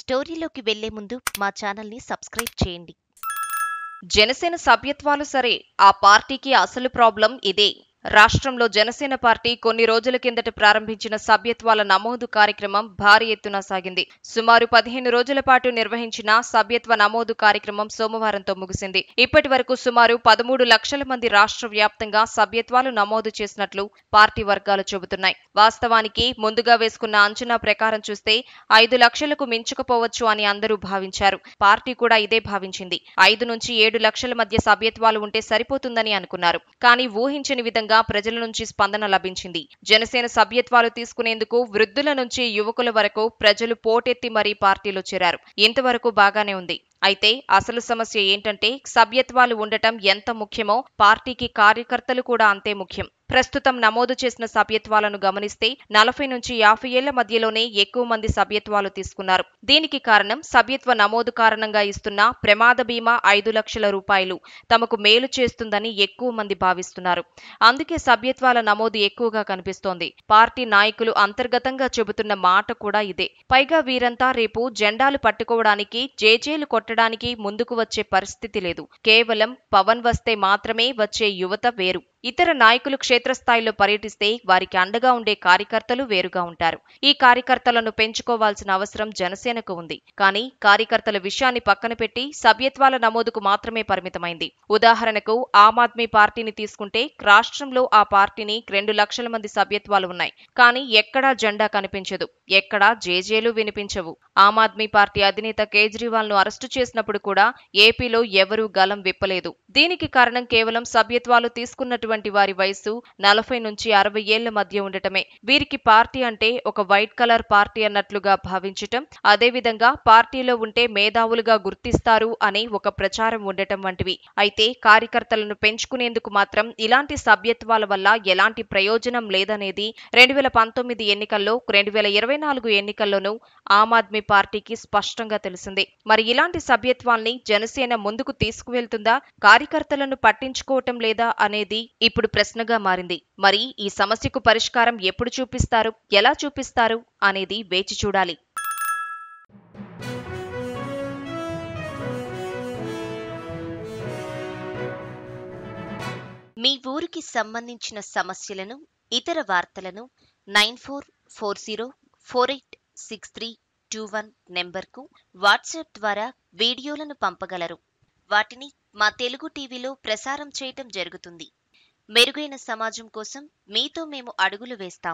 స్టోరీలోకి వెళ్లే ముందు మా ఛానల్ని సబ్స్క్రైబ్ చేయండి. జనసేన సభ్యత్వాలు సరే, ఆ పార్టీకి అసలు ప్రాబ్లం ఇదే. రాష్ట్రంలో జనసేన పార్టీ కొన్ని రోజుల కిందట ప్రారంభించిన సభ్యత్వాల నమోదు కార్యక్రమం భారీ ఎత్తున సాగింది. సుమారు 15 రోజుల పాటు నిర్వహించిన సభ్యత్వ నమోదు కార్యక్రమం సోమవారంతో ముగిసింది. ఇప్పటి వరకు సుమారు 13 లక్షల మంది రాష్ట్ర వ్యాప్తంగా సభ్యత్వాలు నమోదు చేసినట్లు పార్టీ వర్గాలు చెబుతున్నాయి. వాస్తవానికి ముందుగా వేసుకున్న అంచనా ప్రకారం చూస్తే 5 లక్షలకు మించకపోవచ్చు అని అందరూ భావించారు. పార్టీ కూడా ఇదే భావించింది. 5 నుంచి 7 లక్షల మధ్య సభ్యత్వాలు ఉంటే సరిపోతుందని అనుకున్నారు. కానీ ఊహించని విధంగా ప్రజల నుంచి స్పందన లభించింది. జనసేన సభ్యత్వాలు తీసుకునేందుకు వృద్ధుల నుంచి యువకుల వరకు ప్రజలు పోటెత్తి మరీ పార్టీలో చేరారు. ఇంతవరకు బాగానే ఉంది. అయితే అసలు సమస్య ఏంటంటే సభ్యత్వాలు ఉండటం ఎంత ముఖ్యమో పార్టీకి కార్యకర్తలు కూడా అంతే ముఖ్యం. ప్రస్తుతం నమోదు చేసిన సభ్యత్వాలను గమనిస్తే 40 నుంచి 50 ఏళ్ల మధ్యలోనే ఎక్కువ మంది సభ్యత్వాలు తీసుకున్నారు. దీనికి కారణం సభ్యత్వ నమోదు కారణంగా ఇస్తున్న ప్రమాద బీమా 5 లక్షల రూపాయలు తమకు మేలు చేస్తుందని ఎక్కువ మంది భావిస్తున్నారు. అందుకే సభ్యత్వాల నమోదు ఎక్కువగా కనిపిస్తోంది. పార్టీ నాయకులు అంతర్గతంగా చెబుతున్న మాట కూడా ఇదే. పైగా వీరంతా రేపు జెండాలు పట్టుకోవడానికి జేజేలు కొట్టడానికి ముందుకు వచ్చే పరిస్థితి లేదు. కేవలం పవన్ వస్తే మాత్రమే వచ్చే యువత వేరు. ఇతర నాయకులు క్షేత్రస్థాయిలో పర్యటిస్తే వారికి అండగా ఉండే కార్యకర్తలు వేరుగా ఉంటారు. ఈ కార్యకర్తలను పెంచుకోవాల్సిన అవసరం జనసేనకు ఉంది. కానీ కార్యకర్తల విషయాన్ని పక్కన పెట్టి సభ్యత్వాల నమోదుకు మాత్రమే పరిమితమైంది. ఉదాహరణకు ఆమ్ ఆద్మీ పార్టీని తీసుకుంటే రాష్ట్రంలో ఆ పార్టీని 2 లక్షల మంది సభ్యత్వాలు ఉన్నాయి. కానీ ఎక్కడా జెండా కనిపించదు. ఎక్కడా జేజేలు వినిపించవు. ఆమ్ ఆద్మీ పార్టీ అధినేత కేజ్రీవాల్ ను అరెస్టు చేసినప్పుడు కూడా ఏపీలో ఎవరూ గలం విప్పలేదు. దీనికి కారణం కేవలం సభ్యత్వాలు తీసుకున్నటువంటి వారి వయసు 40 నుంచి 60 ఏళ్ల మధ్య ఉండటమే. వీరికి పార్టీ అంటే ఒక వైట్ కలర్ పార్టీ అన్నట్లుగా భావించటం, అదేవిధంగా పార్టీలో ఉంటే మేధావులుగా గుర్తిస్తారు అని ఒక ప్రచారం ఉండటం వంటివి. అయితే కార్యకర్తలను పెంచుకునేందుకు మాత్రం ఇలాంటి సభ్యత్వాల వల్ల ఎలాంటి ప్రయోజనం లేదనేది 2019 ఎన్నికల్లో 2024 ఎన్నికల్లోనూ ఆమ్ ఆద్మీ పార్టీకి స్పష్టంగా తెలిసింది. మరి ఇలాంటి సభ్యత్వాల్ని జనసేన ముందుకు తీసుకువెళ్తుందా, కార్యకర్తలను పట్టించుకోవటం లేదా అనేది ఇప్పుడు ప్రశ్నగా మారింది. మరి ఈ సమస్యకు పరిష్కారం ఎప్పుడు చూపిస్తారు, ఎలా చూపిస్తారు అనేది వేచి చూడాలి. మీ ఊరికి సంబంధించిన సమస్యలను, ఇతర వార్తలను 9440486321 నెంబర్కు వాట్సాప్ ద్వారా వీడియోలను పంపగలరు. వాటిని మా తెలుగు టీవీలో ప్రసారం చేయటం జరుగుతుంది. మెరుగైన సమాజం కోసం మీతో మేము అడుగులు వేస్తాం.